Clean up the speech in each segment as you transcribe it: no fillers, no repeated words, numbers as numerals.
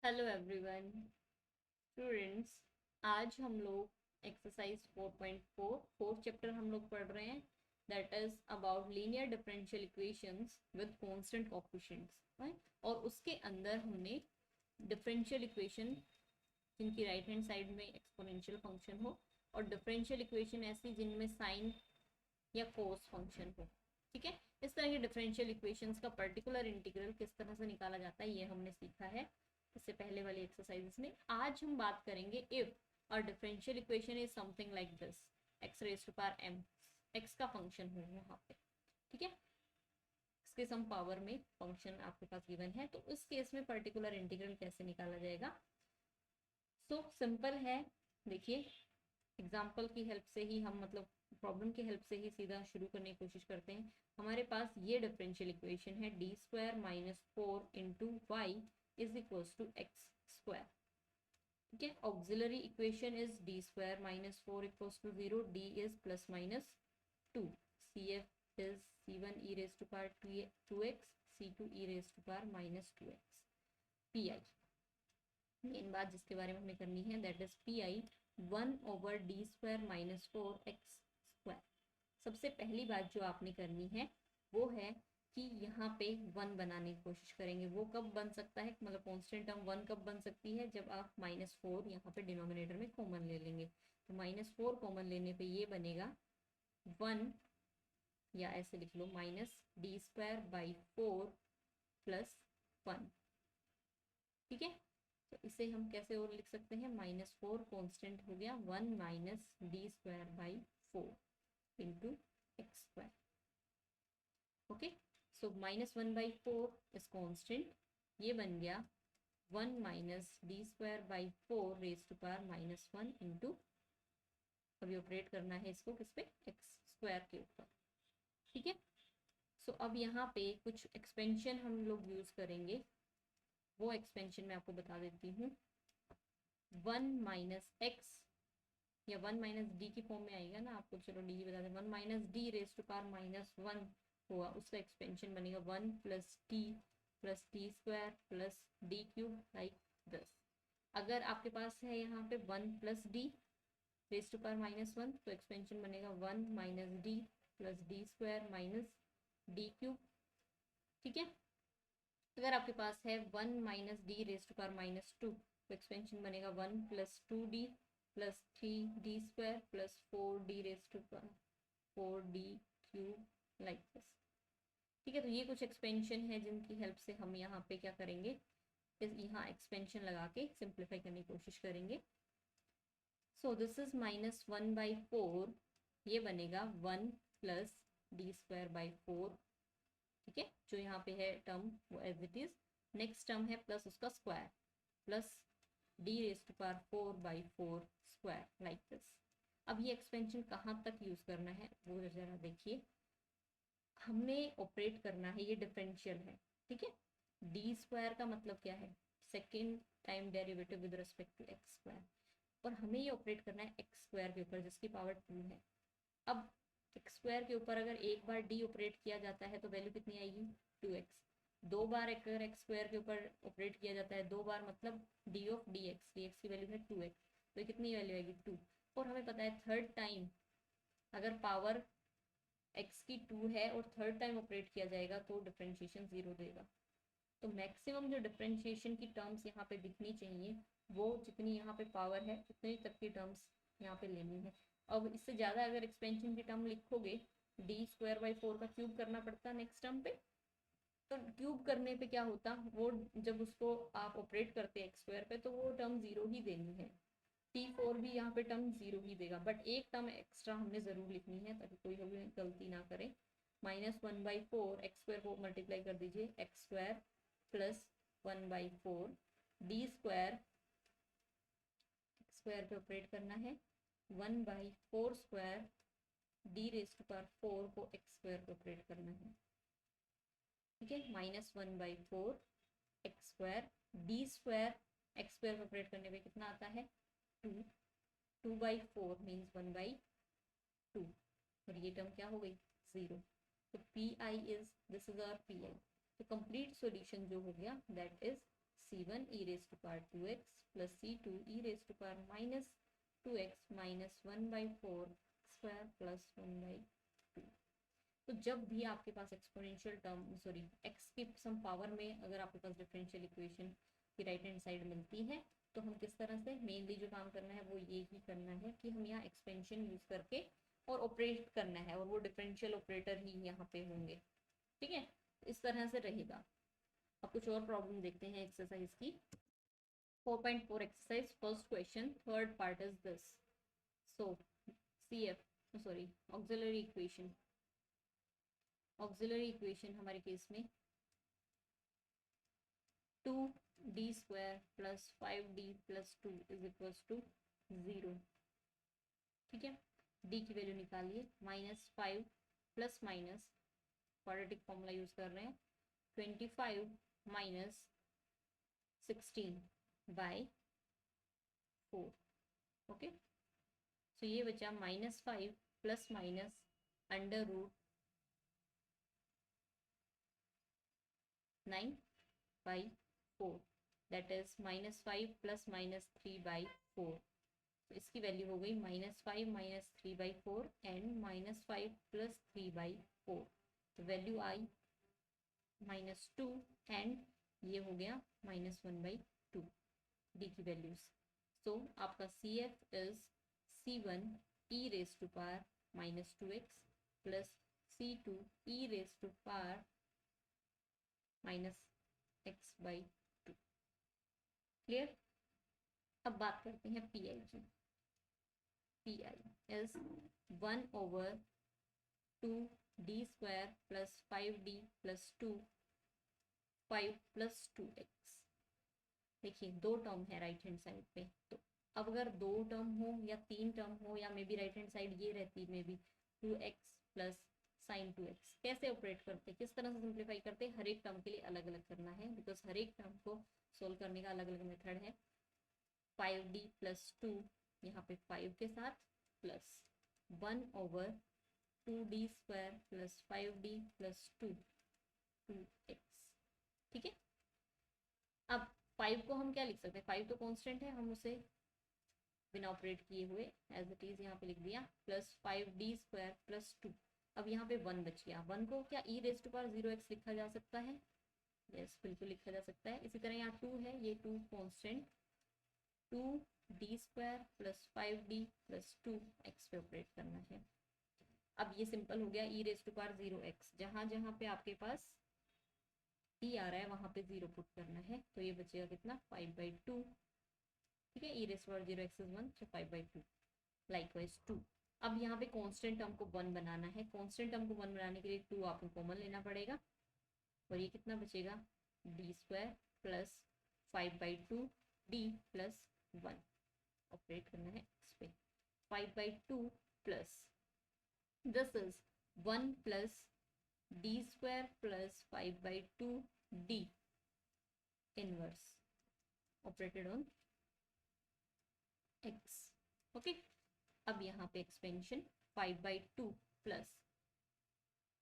Hello everyone students. आज हम लोग एक्सरसाइज 4.4 फोर्थ चैप्टर हम लोग पढ़ रहे हैं। That is about linear differential equations with constant coefficients, right. और उसके अंदर हमने डिफरेंशियल इक्वेशन जिनकी राइट हैंड साइड में एक्सपोनेंशियल फंक्शन हो और डिफरेंशियल इक्वेशन ऐसी जिनमें साइन या कोस फंक्शन हो। ठीक है, इस तरह के डिफरेंशियल इक्वेशंस का पर्टिकुलर इंटीग्रल किस तरह से निकाला जाता है ये हमने सीखा है इससे पहले वाली एक्सरसाइजेस में। आज हम बात करेंगे इफ और differential equation is something like this, x raise to power m, x का फंक्शन हो यहाँ पे। ठीक है, इसके सम पावर में फंक्शन आपके पास गिवन है, तो उस केस में पर्टिकुलर इंटीग्रल कैसे निकाला जाएगा। सो सिंपल है। देखिए, एग्जाम्पल की हेल्प से ही हम मतलब प्रॉब्लम की हेल्प से ही सीधा शुरू करने की कोशिश करते हैं। हमारे पास ये डिफरेंशियल इक्वेशन है d square minus 4 into y is equals to x square. ठीक है, auxiliary equation is d square minus 4 equals to 0, d is plus minus 2, C F is c one e raise to power 2x, c two e raise to power minus 2x। P I main बात जिसके बारे में हमें करनी है, that is P I 1/d² - 4x square. सबसे पहली बात जो आपने करनी है वो है कि यहाँ पे 1 बनाने की कोशिश करेंगे। वो कब बन सकता है, मतलब कॉन्स्टेंट टर्म 1 कब बन सकती है, जब आप -4 यहाँ पे डिनोमिनेटर में कॉमन ले लेंगे। तो -4 कॉमन लेने पे ये बनेगा 1, या ऐसे लिख लो -d²/4 प्लस 1। ठीक है, तो इसे हम कैसे और लिख सकते हैं, -4 कॉन्स्टेंट हो गया 1 -d²/4 into x square. Okay, so -1/4 is constant, ये बन गया 1 -d²/4 raise to power -1 into, अभी ऑपरेट करना है इसको किस पे, एक्स स्क्वायर के ऊपर। ठीक है, सो अब यहाँ पे कुछ एक्सपेंशन हम लोग यूज करेंगे। वो एक्सपेंशन मैं आपको बता देती हूँ। 1 - x या 1 - d की फॉर्म में आएगा ना आपको, चलो डी बता दें। 1 - d रेज टू पावर -1 हुआ, उसका एक्सपेंशन बनेगा 1 + t + t² + d³ like this. अगर आपके पास है यहाँ पे 1 + d रेज टू पावर -1, तो एक्सपेंशन बनेगा 1 - d + d² - d³। ठीक है, अगर आपके पास है 1 - d रेज टू पावर -2, तो एक्सपेंशन बनेगा 1 + 2d + 3d² + 4d raise to power 4d³ like this. ठीक है, तो ये कुछ एक्सपेंशन है जिनकी हेल्प से हम यहाँ पे क्या करेंगे, इस यहाँ एक्सपेंशन लगा के सिंप्लीफाई करने की कोशिश करेंगे। सो दिस इज -1/4, ये बनेगा 1 + d²/4। ठीक है, जो यहाँ पे है टर्म वो as it is. Next term है प्लस उसका square, plus d⁴/4 square like this. अब ये एक्सपेंशन कहाँ तक यूज करना है वो जरा देखिए। हमने ऑपरेट करना है, ये डिफरेंशियल है। ठीक है, डी स्क्वायर का मतलब क्या है, second time derivative with respect to x square, और हमें ये ऑपरेट करना है एक्स स्क्वायर के ऊपर जिसकी पावर 2 है। अब एक्स स्क्वायर के ऊपर अगर एक बार डी ऑपरेट किया जाता है तो वैल्यू कितनी आएगी, 2x। दो बार अगर एक्स स्क्वायर के ऊपर ऑपरेट किया जाता है, दो बार मतलब D of D x, D x की वैल्यू है 2x, तो कितनी वैल्यू आएगी 2। और हमें पता है थर्ड टाइम अगर पावर एक्स की 2 है और थर्ड टाइम ऑपरेट किया जाएगा तो डिफ्रेंशिएशन 0 देगा। तो मैक्सिमम जो डिफ्रेंशिएशन की टर्म्स यहाँ पे दिखनी चाहिए वो जितनी यहाँ पे पावर है उतनी तक की टर्म्स यहाँ पे लेनी है। अब इससे ज़्यादा अगर एक्सपेंशन की टर्म लिखोगे, d²/4 का क्यूब करना पड़ता नेक्स्ट टर्म पे। तो क्यूब करने पे क्या होता, वो जब उसको आप ऑपरेट करते हैं एक्स स्क्वायर पे तो वो टर्म 0 ही देनी है। t4 भी यहाँ पे टर्म 0 ही देगा, बट एक टर्म एक्स्ट्रा हमने जरूर लिखनी है ताकि कोई भी गलती ना करे। -1/4 एक्स स्क्वायर को मल्टीप्लाई कर दीजिए, x square plus 1/4 d square, square पे ऑपरेट करना है 1/4 square d raise to power 4 को एक्स स्क्वायर पे ऑपरेट करना है। ठीक है, -1/4 x square D square, x square पे ऑपरेट करने पे कितना आता है 2, 2/4 मीन्स 1/2, और ये टर्म क्या हो गई 0। तो P I is, this is our P I. तो कंप्लीट सॉल्यूशन जो हो गया that is c1 e raise to power 2x plus c2 e raise to power minus 2x minus 1/4 square plus 1/2। तो जब भी आपके पास एक्सपोनेंशियल टर्म सॉरी x की सम पावर में अगर आपके पास डिफरेंशियल इक्वेशन की राइट हैंड साइड मिलती है तो हम किस तरह से मेनली जो काम करना है वो ये ही करना है कि हम यहाँ एक्सपेंशन यूज करके और ऑपरेट करना है और वो डिफरेंशियल ऑपरेटर ही यहाँ पे होंगे। ठीक है, इस तरह से रहेगा। अब कुछ और प्रॉब्लम देखते हैं एक्सरसाइज की। 4.4 exercise first question third part is this. So CF sorry auxiliary equation हमारे केस में 2d² plus 5d plus 2 is equal to 0। ठीक है, d की वैल्यू निकालिए, -5 plus minus quadratic formula use कर रहे हैं 25 माइनस 16/4। ओके, सो ये बचा -5 plus minus √9/4 that is -5 plus minus 3/4। तो इसकी वैल्यू हो गई -5 माइनस 3/4 एंड -5 प्लस 3/4। तो वैल्यू आई -2 एंड ये हो गया -1/2 डी की वैल्यूज। सो आपका CF is C1 e raise to power -2x plus C2 e raise to power -x/2। Clear. अब बात करते हैं PI की। PI is 1/2d² plus 5d plus 2 5 plus 2x। देखिए दो टर्म है राइट हैंड साइड पे, तो अब अगर दो टर्म हो या तीन टर्म हो या may be right hand side ये रहती may be 2x plus sin 2x, कैसे ऑपरेट करते, किस तरह से सिंप्लीफाई करते, हर एक टर्म के लिए अलग अलग करना है बिकॉज हर एक टर्म को सोल्व करने का अलग अलग मेथड है। 5d प्लस 2 यहाँ पे 5 के साथ plus 1/2d² plus 5d plus 2x। ठीक है, अब 5 को हम क्या लिख सकते हैं, 5 तो कांस्टेंट है, हम उसे बिना ऑपरेट किए हुए एज इट इज यहाँ पे लिख दिया प्लस 5d² प्लस 2। अब यहाँ पे 1 बच गया, 1 को क्या e raise to power 0x लिखा जा सकता है, यस बिल्कुल लिखा जा सकता है। इसी तरह यहाँ 2 है, ये 2 constant 2d² plus 5d plus 2x पे ऑपरेट करना है। अब ये सिंपल हो गया e raise to power 0x, जहाँ जहाँ पे आपके पास e आ रहा है वहां पे 0 पुट करना है, तो ये बचेगा कितना 5/2। ठीक है, e raise to power 0x is 1 तो 5/2 लाइकवाइज 2। अब यहाँ पे कांस्टेंट टर्म को 1 बनाना है, कांस्टेंट टर्म को 1 बनाने के लिए 2 आपको कॉमन लेना पड़ेगा और ये कितना बचेगा d² plus 5/2d plus 1 operate करना है इस पे 5/2 plus this is 1 plus d² plus 5/2d inverse operated on x। Okay, अब यहाँ पे एक्सपेंशन 5/2 प्लस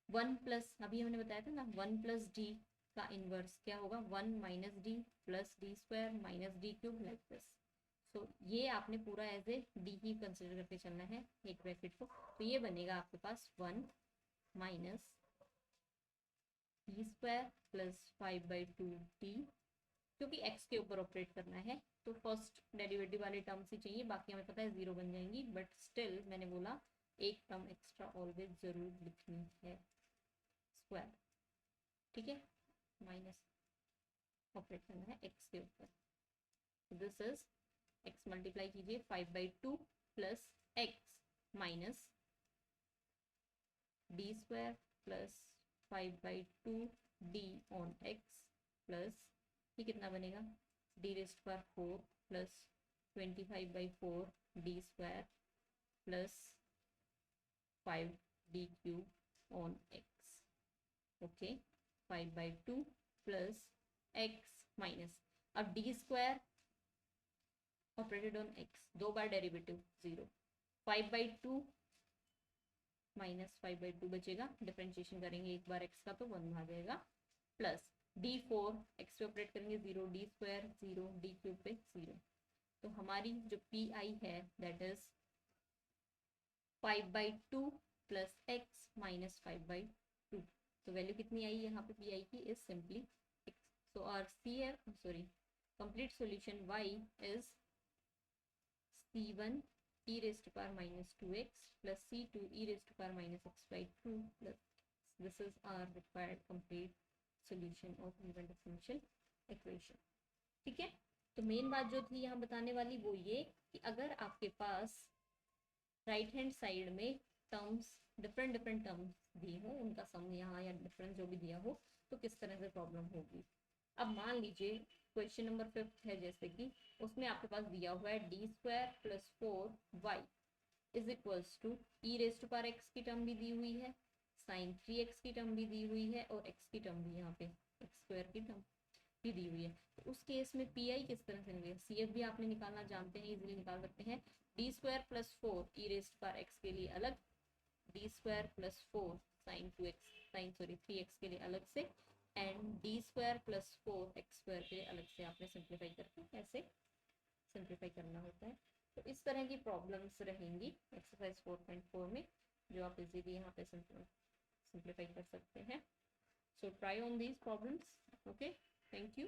1 प्लस अभी हमने बताया था ना 1 प्लस d का इनवर्स क्या होगा 1 minus d plus d² minus d³ like this. So ये आपने पूरा एज ए d ही कंसिडर करके चलना है एक ब्रैकेट को, तो ये बनेगा आपके पास 1 माइनस d² प्लस 5/2d, क्योंकि x के ऊपर ऑपरेट करना है तो फर्स्ट डेरिवेटिव वाले टर्म्स ही चाहिए, बाकी हमें पता है 0 बन जाएंगी, बट स्टिल मैंने बोला एक टर्म एक्स्ट्रा ऑलवेज जरूर लिखनी है स्क्वायर। ठीक है, माइनस ऑपरेट करना है x के ऊपर, दिस इज x मल्टीप्लाई कीजिए 5/2 plus x minus d² plus 5/2d on x plus ये कितना बनेगा d raised to power 4 plus 25/4 d² plus 5d³ on x। Okay, 5/2 plus x minus अब d² ऑपरेटेड ऑन x, दो बार derivative 0, 5/2 minus 5/2 बचेगा, differentiation करेंगे एक बार x का तो 1 आ जाएगा, प्लस d4 x पे ऑपरेट करेंगे 0, d स्क्वायर 0, d क्यूब पे 0। तो हमारी जो पी आई है that is 5/2 plus x minus 5/2। तो वैल्यू कितनी आई यहाँ पे पी आई की is simply x। So our complete solution y is c1 e raised to power minus 2x plus c2 e raised to power minus x by 2 plus this is our required complete solution of given differential equation। ठीक है, तो main बात जो थी यहाँ बताने वाली वो ये कि अगर आपके पास राइट हैंड साइड में टर्म्स डिफरेंट टर्म्स दिए हो, उनका सम यहाँ या डिफरेंस जो भी दिया हो, तो किस तरह से प्रॉब्लम होगी। अब मान लीजिए क्वेश्चन नंबर 5 है, जैसे कि उसमें आपके पास दिया हुआ है d square plus 4y is equals to e raise to power x की टर्म भी दी हुई है, साइन 3x की टर्म भी दी हुई है और x की टर्म भी यहाँ पे एक्स स्क्वायर की टर्म भी दी हुई है। तो उस केस में पी आई किस तरह से मिलेगा, सी एफ भी आपने निकालना जानते हैं, इजीली निकाल सकते हैं। D square plus 4 e raise to power x के लिए अलग, D square plus 4 sign 3x के लिए अलग से, and D square plus 4 x square के लिए अलग से आपने सिंप्लीफाई करके ऐसे सिंप्लीफाई करना होता है। तो इस तरह की प्रॉब्लम्स रहेंगी एक्सरसाइज 4.4 में, जो आप इजीली यहाँ पे सिंप्लीफाई कर सकते हैं। So try on these problems. Okay, thank you.